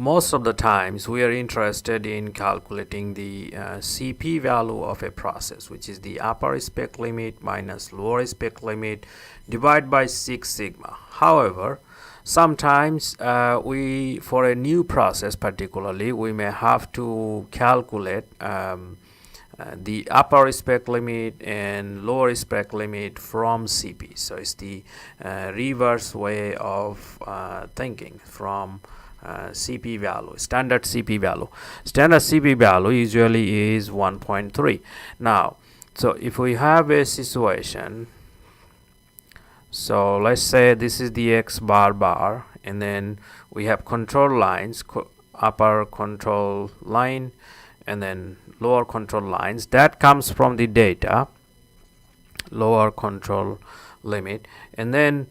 Most of the times we are interested in calculating the CP value of a process, which is the upper spec limit minus lower spec limit divided by 6 sigma. However, sometimes for a new process particularly, we may have to calculate the upper spec limit and lower spec limit from CP. So it's the reverse way of thinking from CP value, standard CP value. Standard CP value usually is 1.3. Now, so if we have a situation, so let's say this is the X bar, and then we have control lines, upper control line and then lower control lines. That comes from the data, lower control limit, and then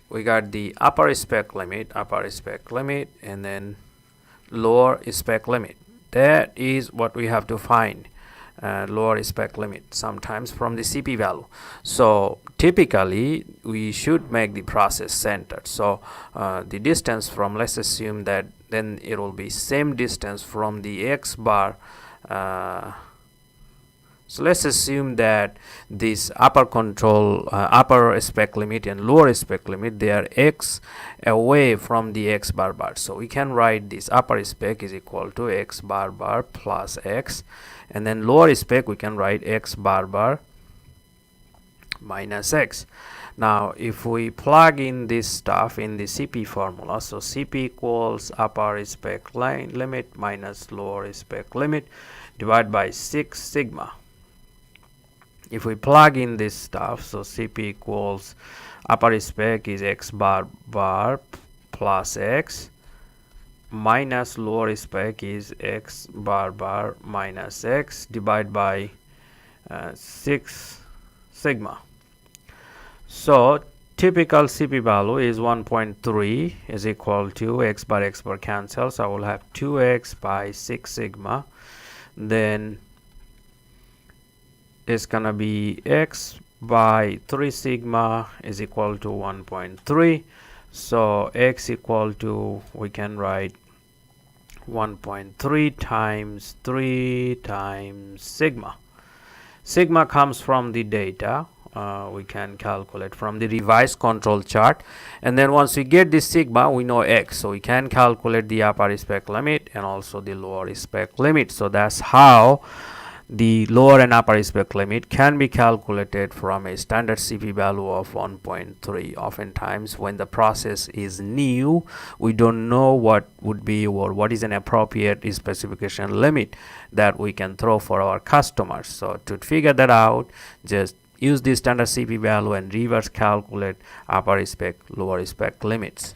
we got the upper spec limit, and then lower spec limit. That is what we have to find, lower spec limit, sometimes from the CP value. So typically we should make the process centered. So the distance from, let's assume that then it will be same distance from the X bar. So let's assume that this upper spec limit and lower spec limit, they are X away from the X bar. So we can write this upper spec is equal to X bar plus X, and then lower spec we can write X bar minus X. Now if we plug in this stuff in the CP formula, so CP equals upper spec limit minus lower spec limit divided by 6 sigma. If we plug in this stuff, so CP equals upper spec is X bar plus X minus lower spec is X bar minus X divided by 6 sigma. So typical CP value is 1.3 is equal to X bar cancels. So I will have 2X by 6 sigma. Then it's gonna be X by 3 sigma is equal to 1.3. So X equal to, we can write 1.3 times 3 times sigma. Sigma comes from the data. We can calculate from the revised control chart, and then once we get this sigma, we know X, so we can calculate the upper spec limit and also the lower spec limit. So that's how the lower and upper spec limit can be calculated from a standard CP value of 1.3. Oftentimes when the process is new, we don't know what would be or what is an appropriate specification limit that we can throw for our customers. So to figure that out, just use the standard CP value and reverse calculate upper spec, lower spec limits.